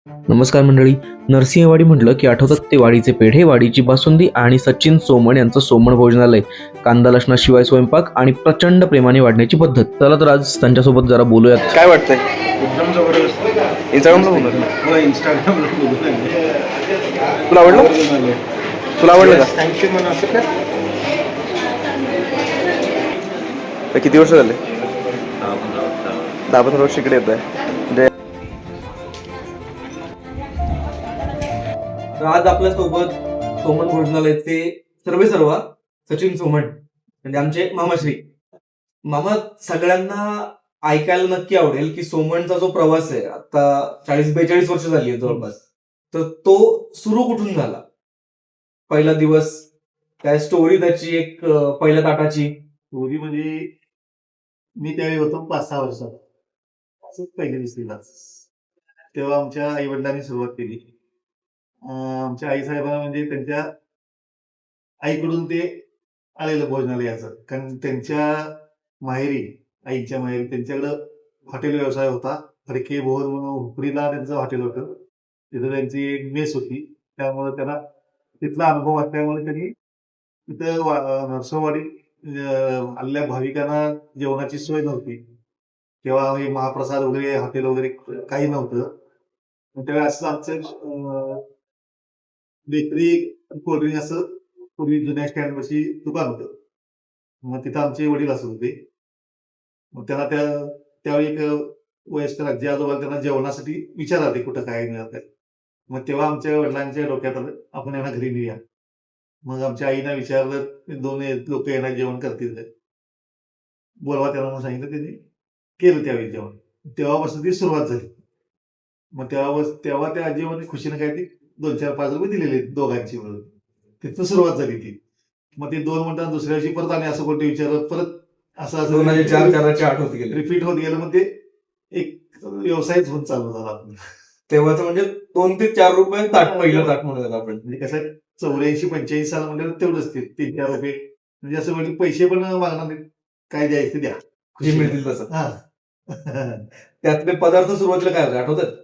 नमस्कार मंडळी. नरसिंहवाडी म्हटलं की आठवतात ते वाडीचे पेढे, वाडीची बासुंदी आणि सचिन सोमण यांचं सोमण भोजनालय. कांदा लसणाशिवाय स्वयंपाक आणि प्रचंड प्रेमाने वाढण्याची पद्धत. चला तर आज त्यांच्यासोबत जरा बोलूयात. काय वाटतंय? एकदम जबरदस्त. इंस्टाग्रामला बोलूयात ना? हो, इंस्टाग्रामला बघून आले. तुला आवडलं? बघून आले. तुला आवडलं का? थँक्यू म्हणून असं का? तर किती वर्ष झाले? 10-15 वर्ष इकडे येत आहे. तर आज आपल्या सोबत सोमण भोजनालयाचे सर्व सचिन सोमण म्हणजे आमचे मामाश्री. मामा, सगळ्यांना ऐकायला नक्की आवडेल की सोमणचा जो प्रवास आहे आता 40-42 वर्ष झाली आहे जवळपास, तर तो सुरू कुठून झाला? पहिला दिवस काय स्टोरी त्याची, एक पहिल्या ताटाची? पूर्वी म्हणजे मी त्यावेळी होतो 5-6 वर्षाचा. असंच पहिल्या दिवशीला. तेव्हा आमच्या आई वडिलांनी सुरुवात केली. आमच्या आई साहेबांना म्हणजे त्यांच्या आईकडून ते आलेलं भोजनालयाचं. कारण त्यांच्या माहेरी, आईच्या माहेरी त्यांच्याकडं हॉटेल व्यवसाय होता. फडके भोर म्हणून हुपरीला त्यांचं हॉटेल होतं. तिथं त्यांची एक मेस होती. त्यामुळे त्यांना तिथला अनुभव असल्यामुळे त्यांनी तिथं नरसोबावाडीत आलेल्या भाविकांना जेवणाची सोय नव्हती. तेव्हा हे महाप्रसाद वगैरे, हॉटेल वगैरे काही नव्हतं. मग त्यावेळी असं आमचं बेकरी, कोल्ड्रिंक असं पूर्वी जुन्या स्टँडपाशी दुकान होतं. मग तिथं आमचे वडील असत होते. मग त्यांना त्यावेळी एक वयस्कर आजी आजोबा त्यांना जेवणासाठी विचारले कुठं काय मिळत आहे. मग तेव्हा आमच्या वडिलांच्या डोक्यात आलं आपण यांना घरी नेऊया. मग आमच्या आईनं विचारलं, 2 लोक येणार जेवण करतील काय? बोलवा त्यांना म्हणून सांगितलं. त्यांनी केलं त्यावेळी जेवण. तेव्हापासून ती सुरुवात झाली. मग तेव्हा त्या आजीबाईंनी खुशीनं काय ती 2-4-5 रुपये दिलेले दोघांची मिळून. तिथून सुरुवात झाली ती. मग ते 2 म्हणतात दुसऱ्या दिवशी परत आणि असं कोणते विचारलं, परत असं 2004-4ची आठ होत गेली. रिपीट होत गेलं. मग ते एक व्यवसायच होऊन चालू झाला आपला. तेव्हाच म्हणजे 2 ते 4 रुपये ताट, पहिलं ताट म्हणूयात आपण. म्हणजे कसं आहे, 84-85 साल म्हणजे तेवढंच ते 3-4 रुपये. म्हणजे असं म्हणजे पैसे पण मागणार नाहीत, काय द्यायचं ते द्या. जे मिळतील तसं. हा. त्यातले पदार्थ सुरुवातीला काय होते आठवतात?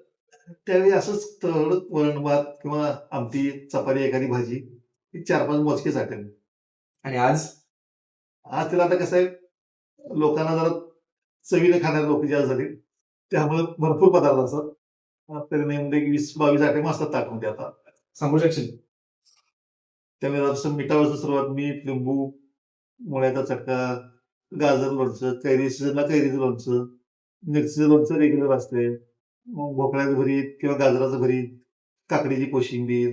त्यावेळी असंच थोडं वरण भात किंवा आमटी, चपाती, एखादी भाजी, 4-5 मोजकेच आयटम. आणि आज आज त्याला आता कसं आहे, लोकांना जरा चवीने खाणारे लोक जास्त झाले. त्यामुळे भरपूर पदार्थ असतात. तरी नाही म्हणजे 20-22 आयटम असतात ताटमध्ये आता. सांगू शकशील? त्यामुळे जरासं मिठापासून सुरुवात, मीठ, लिंबू, मुळ्याचा चटका, गाजर लोणचं, कैरी सीझनला कैरीचं लोणचं, मिरचीचं लोणचं रेग्युलर असते. मग भोपळ्याचं भरीत किंवा गाजराचं भरीत, काकडीची कोशिंबीर,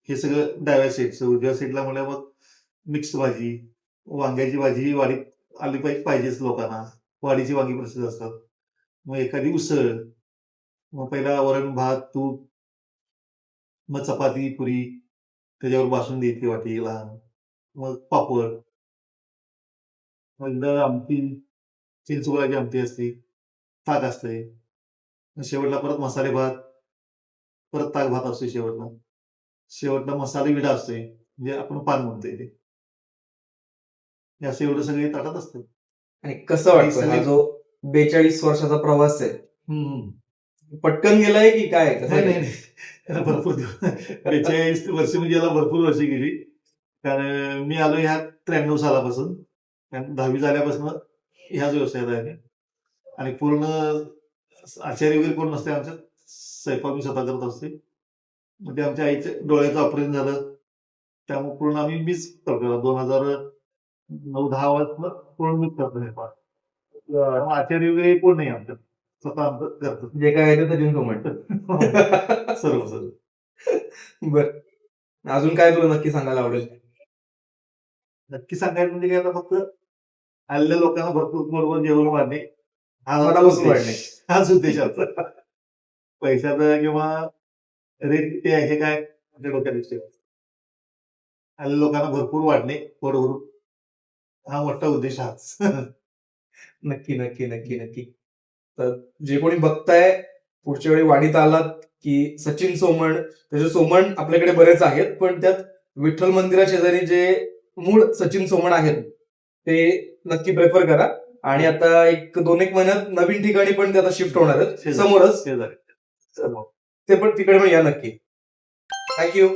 हे सगळं डाव्या साईडचं. उजव्या साईडला म्हणलं मग मिक्स भाजी, वांग्याची भाजी वाडीत आली पाहिजेच लोकांना. वाडीची वांगी प्रसिद्ध असतात. मग एखादी उसळ, मग पहिला वरण भात, तूप, मग चपाती, पुरी, त्याच्यावर बासुंदी येते वाटीला, मग पापड, मग आमटी, चिंचगुळाची आमटी असते, ताक असते. शेवटला परत मसाले भात, परत ताक भात असतो शेवटला. शेवटला मसाले विडा असतोय, म्हणजे आपण पान म्हणतोय ते. हे असं एवढं सगळे ताटात असतं. आणि कसं वाटतं हा जो 42 वर्षाचा प्रवास आहे, पटकन गेलाय की काय? कसं नाही आहे? नाही नाही. याला भरपूर 42 वर्ष म्हणजे याला भरपूर वर्ष गेली. कारण मी आलो ह्या 93 सालापासून. कारण 10वी झाल्यापासून ह्याच व्यवसायात आहे मी. आणि पूर्ण आचारी वगैरे कोण नसते आमच्यात. स्वयंपाक मी स्वतः करत असते. मग ते आमच्या आईचं डोळ्याचं ऑपरेशन झालं. त्यामुळे पूर्ण मीच करतो. 2009-10 पासून पूर्ण मीच करतो स्वयंपाक. आचारी वगैरे कोण नाही आमच्यात. स्वतः आमचं करतो. जे काय आहे ते सचिन सोमण. सर्व. बर, अजून काय तुला नक्की सांगायला आवडेल? नक्की सांगायचं म्हणजे काय, आता फक्त आलेल्या लोकांना भरपूर पोटभर जेवण वाढणे, मनापासून वाढणे. हाच उद्देश असतो. पैशाचा किंवा रेट ते आहे काय आपल्या डोक्यात दिसते. आलेल्या लोकांना भरपूर वाढणे, पोट भरून, हा मोठा उद्देश हाच. नक्की नक्की नक्की नक्की. तर जे कोणी बघताय, पुढच्या वेळी वाडीत आलात की सचिन सोमण, त्याचे सोमण आपल्याकडे बरेच आहेत, पण त्यात विठ्ठल मंदिरा शेजारी जे मूळ सचिन सोमण आहेत ते नक्की प्रेफर करा. आणि आता 1-2 महिन्यात नवीन ठिकाणी पण ते आता शिफ्ट होणार आहेत समोरच. शेजारी. ते पण तिकडे पण या नक्की. थँक्यू.